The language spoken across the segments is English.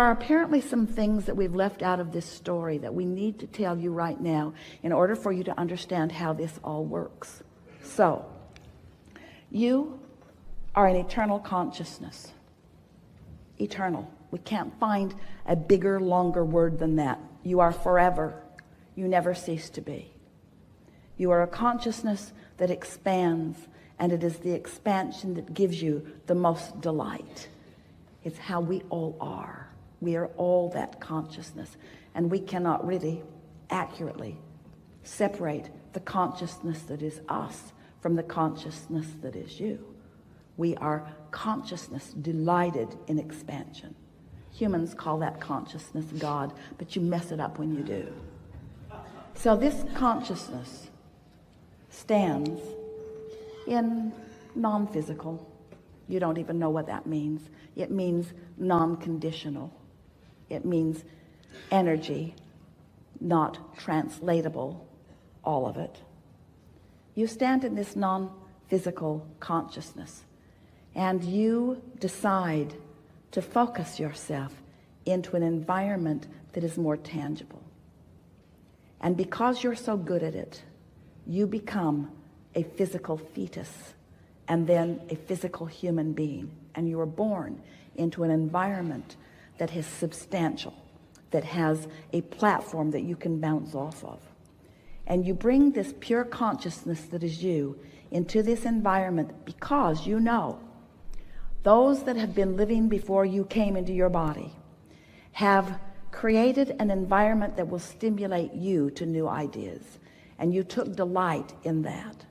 are apparently some things that we've left out of this story that we need to tell you right now in order for you to understand how this all works. So, you are an eternal consciousness. Eternal. We can't find a bigger, longer word than that. You are forever. You never cease to be. You are a consciousness that expands, and it is the expansion that gives you the most delight. It's how we all are. We are all that consciousness, and we cannot really accurately separate the consciousness that is us from the consciousness that is you. We are consciousness delighted in expansion. Humans call that consciousness God, but you mess it up when you do. So this consciousness stands in non-physical. You don't even know what that means. It means non-conditional. It means energy, not translatable, all of it. You stand in this non-physical consciousness, and you decide to focus yourself into an environment that is more tangible. And because you're so good at it, you become a physical fetus and then a physical human being. And you are born into an environment that is substantial, that has a platform that you can bounce off of. And you bring this pure consciousness that is you into this environment because you know those that have been living before you came into your body have created an environment that will stimulate you to new ideas. And you took delight in that.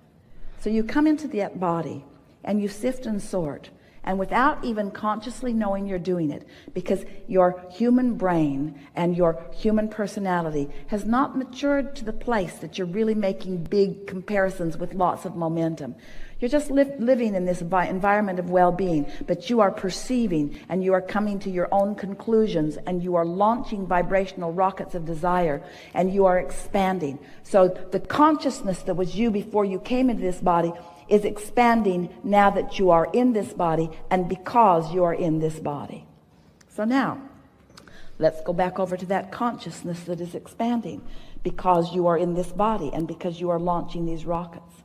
So you come into that body and you sift and sort, and without even consciously knowing you're doing it, because your human brain and your human personality has not matured to the place that you're really making big comparisons with lots of momentum. You're just living in this environment of well-being, but you are perceiving and you are coming to your own conclusions, and you are launching vibrational rockets of desire, and you are expanding. So the consciousness that was you before you came into this body is expanding now that you are in this body and because you are in this body. So now, let's go back over to that consciousness that is expanding because you are in this body and because you are launching these rockets.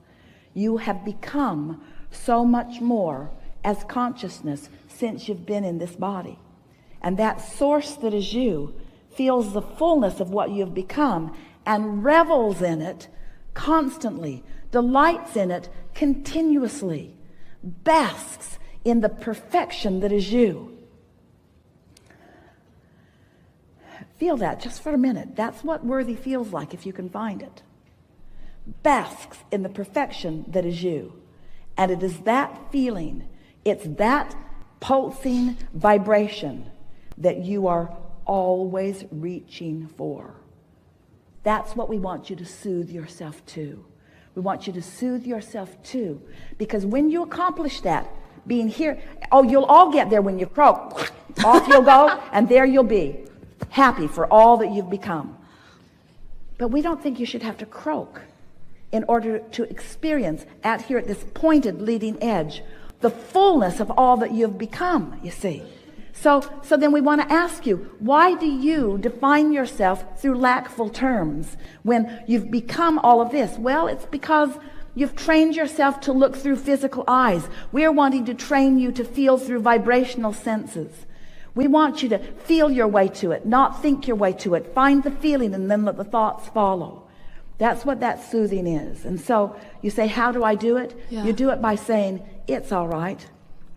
You have become so much more as consciousness since you've been in this body. And that source that is you feels the fullness of what you've become and revels in it constantly, delights in it continuously, basks in the perfection that is you. Feel that just for a minute. That's what worthy feels like if you can find it. Basks in the perfection that is you. And it is that feeling, it's that pulsing vibration that you are always reaching for. That's what we want you to soothe yourself to. We want you to soothe yourself to, because when you accomplish that, being here, you'll all get there when you croak. Off you'll go, and there you'll be, happy for all that you've become. But we don't think you should have to croak in order to experience here at this pointed leading edge the fullness of all that you've become, you see. So then we want to ask you, why do you define yourself through lackful terms when you've become all of this? Well, it's because you've trained yourself to look through physical eyes. We're wanting to train you to feel through vibrational senses. We want you to feel your way to it, not think your way to it. Find the feeling and then let the thoughts follow. That's what that soothing is. And so you say, how do I do it? Yeah. You do it by saying, it's all right.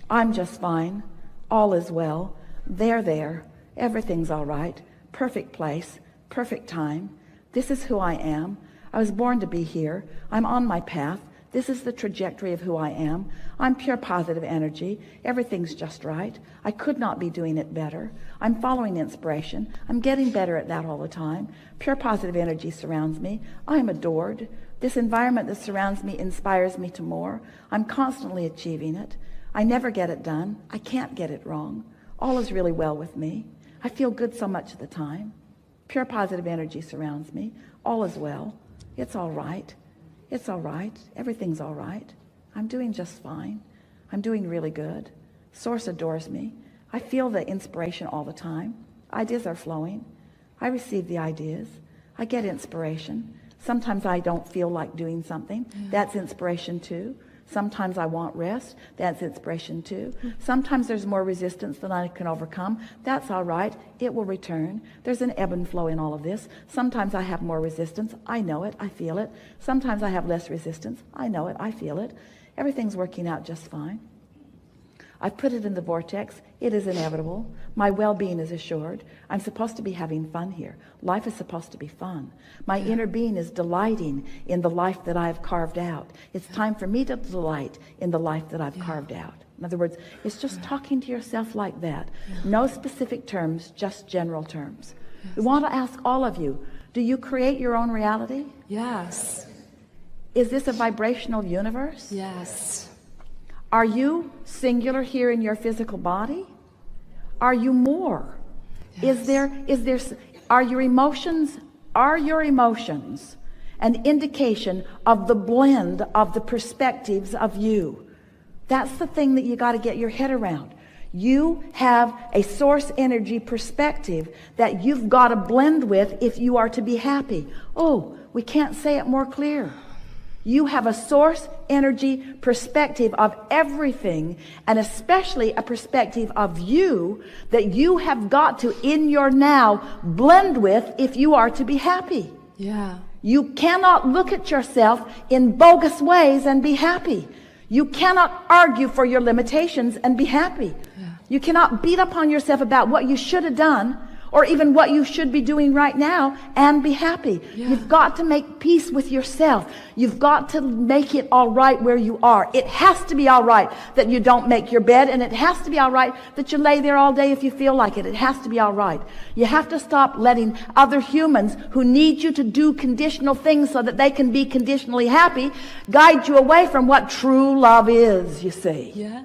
I'm just fine. All is well. They're there. Everything's all right. Perfect place. Perfect time. This is who I am. I was born to be here. I'm on my path. This is the trajectory of who I am. I'm pure positive energy. Everything's just right. I could not be doing it better. I'm following inspiration. I'm getting better at that all the time. Pure positive energy surrounds me. I am adored. This environment that surrounds me inspires me to more. I'm constantly achieving it. I never get it done. I can't get it wrong. All is really well with me. I feel good so much of the time. Pure positive energy surrounds me. All is well. It's all right. It's all right. Everything's all right. I'm doing just fine. I'm doing really good. Source adores me. I feel the inspiration all the time. Ideas are flowing. I receive the ideas. I get inspiration. Sometimes I don't feel like doing something. That's inspiration too. Sometimes I want rest. That's inspiration too. Sometimes there's more resistance than I can overcome. That's all right. It will return. There's an ebb and flow in all of this. Sometimes I have more resistance. I know it. I feel it. Sometimes I have less resistance. I know it. I feel it. Everything's working out just fine. I put it in the vortex. It is inevitable. My well-being is assured. I'm supposed to be having fun here. Life is supposed to be fun. My inner being is delighting in the life that I have carved out. It's time for me to delight in the life that I've carved out. In other words, it's just talking to yourself like that. No specific terms, just general terms. We want to ask all of you, do you create your own reality? Yes. Is this a vibrational universe? Yes. Are you singular here in your physical body? Are you more? Yes. Are your emotions an indication of the blend of the perspectives of you? That's the thing that you got to get your head around. You have a source energy perspective that you've got to blend with if you are to be happy. Oh, we can't say it more clear. You have a source energy perspective of everything, and especially a perspective of you that you have got to, in your now, blend with if you are to be happy. Yeah. You cannot look at yourself in bogus ways and be happy. You cannot argue for your limitations and be happy. Yeah. You cannot beat up on yourself about what you should have done or even what you should be doing right now and be happy. Yeah. You've got to make peace with yourself. You've got to make it all right where you are. It has to be all right that you don't make your bed, and it has to be all right that you lay there all day if you feel like it. It has to be all right. You have to stop letting other humans who need you to do conditional things so that they can be conditionally happy guide you away from what true love is, you see. Yes.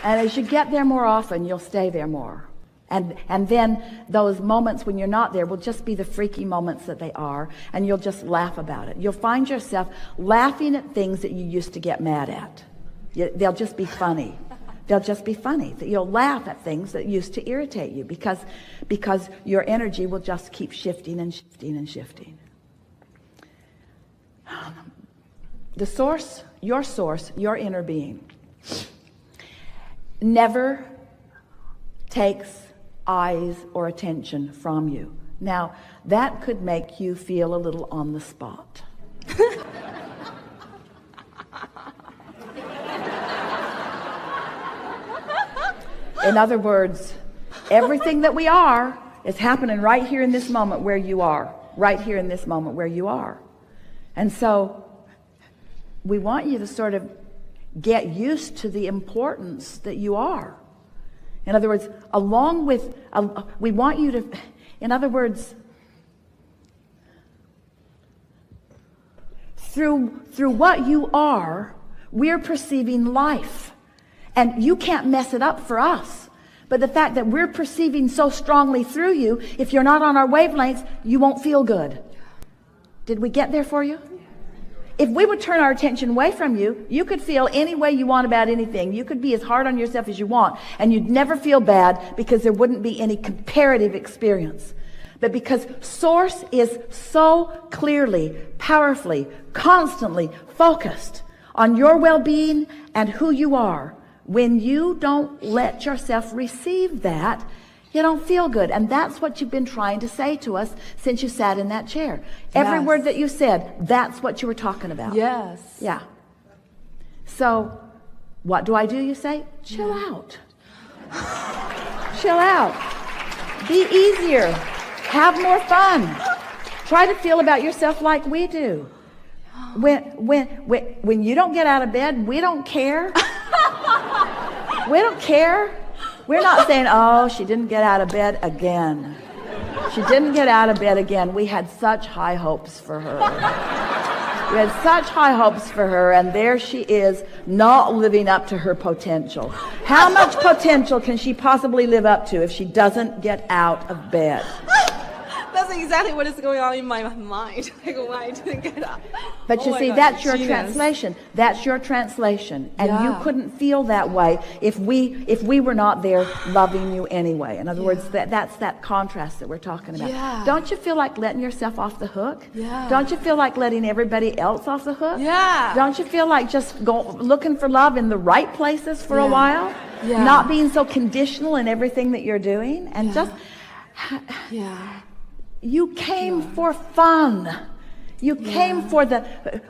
And as you get there more often, you'll stay there more. And then those moments when you're not there will just be the freaky moments that they are, and you'll just laugh about it. You'll find yourself laughing at things that you used to get mad at. They'll just be funny. They'll just be funny. You'll laugh at things that used to irritate you because your energy will just keep shifting and shifting and shifting. The source, your inner being, never takes eyes or attention from you. Now, that could make you feel a little on the spot. In other words, everything that we are is happening right here in this moment where you are. Right here in this moment where you are. And so, we want you to sort of get used to the importance that you are. In other words, along with, we want you to, in other words, through what you are, we're perceiving life. And you can't mess it up for us. But the fact that we're perceiving so strongly through you, if you're not on our wavelengths, you won't feel good. Did we get there for you? If we would turn our attention away from you, you could feel any way you want about anything. You could be as hard on yourself as you want, and you'd never feel bad because there wouldn't be any comparative experience. But because Source is so clearly, powerfully, constantly focused on your well-being and who you are, when you don't let yourself receive that, you don't feel good. And that's what you've been trying to say to us since you sat in that chair. Every Yes. word that you said, that's what you were talking about. Yes. Yeah. So, what do, you say? Chill out. Chill out. Be easier. Have more fun. Try to feel about yourself like we do. When you don't get out of bed, we don't care. We don't care. We're not saying, oh, she didn't get out of bed again. She didn't get out of bed again. We had such high hopes for her. We had such high hopes for her, and there she is, not living up to her potential. How much potential can she possibly live up to if she doesn't get out of bed? That's exactly what is going on in my mind. Like, why I didn't get that? But you my see, God, that's your genius. translation. That's your translation. And you Yeah. couldn't feel that way if we were not there loving you anyway. In other words, that's that contrast that we're talking about. Yeah. Don't you feel like letting yourself off the hook? Yeah. Don't you feel like letting everybody else off the hook? Yeah. Don't you feel like just looking for love in the right places for a while? Yeah. Not being so conditional in everything that you're doing? And just... Yeah. You came for fun. You came for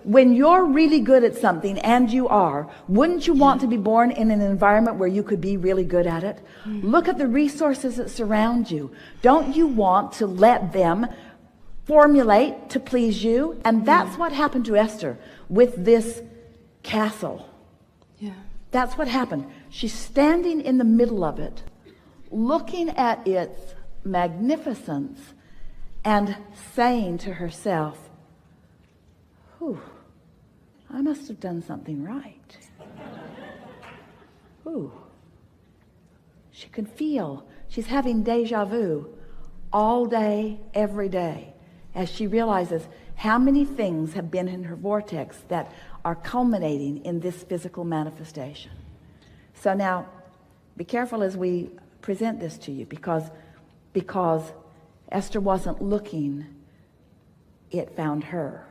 when you're really good at something, and you are, wouldn't you want to be born in an environment where you could be really good at it? Look at the resources that surround you. Don't you want to let them formulate to please you? And that's what happened to Esther with this castle. Yeah. That's what happened. She's standing in the middle of it, looking at its magnificence and saying to herself, "Whew, I must have done something right." Ooh. She can feel she's having deja vu all day, every day, as she realizes how many things have been in her vortex that are culminating in this physical manifestation. So now, be careful as we present this to you, because Esther wasn't looking, it found her.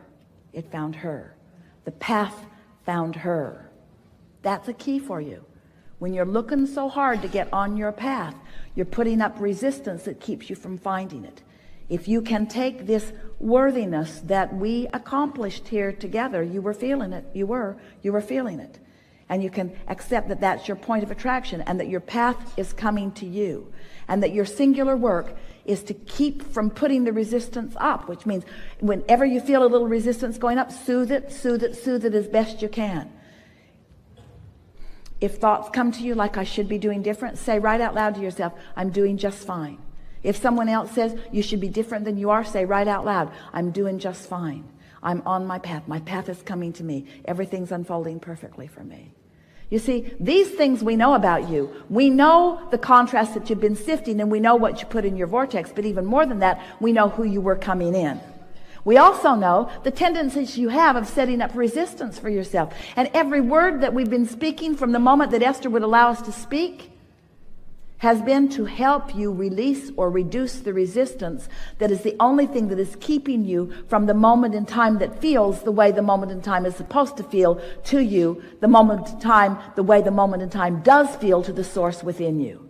It found her. The path found her. That's a key for you. When you're looking so hard to get on your path, you're putting up resistance that keeps you from finding it. If you can take this worthiness that we accomplished here together, you were feeling it, you were feeling it. And you can accept that that's your point of attraction, and that your path is coming to you, and that your singular work is to keep from putting the resistance up, which means whenever you feel a little resistance going up, soothe it, soothe it, soothe it as best you can. If thoughts come to you like, "I should be doing different," say right out loud to yourself, "I'm doing just fine." If someone else says you should be different than you are, say right out loud, "I'm doing just fine. I'm on my path. My path is coming to me. Everything's unfolding perfectly for me." You see, these things we know about you. We know the contrast that you've been sifting, and we know what you put in your vortex. But even more than that, we know who you were coming in. We also know the tendencies you have of setting up resistance for yourself. And every word that we've been speaking from the moment that Esther would allow us to speak has been to help you release or reduce the resistance that is the only thing that is keeping you from the moment in time that feels the way the moment in time is supposed to feel to you, the moment in time, the way the moment in time does feel to the source within you.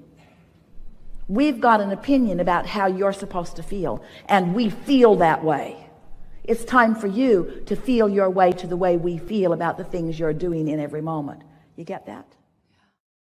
We've got an opinion about how you're supposed to feel, and we feel that way. It's time for you to feel your way to the way we feel about the things you're doing in every moment. You get that?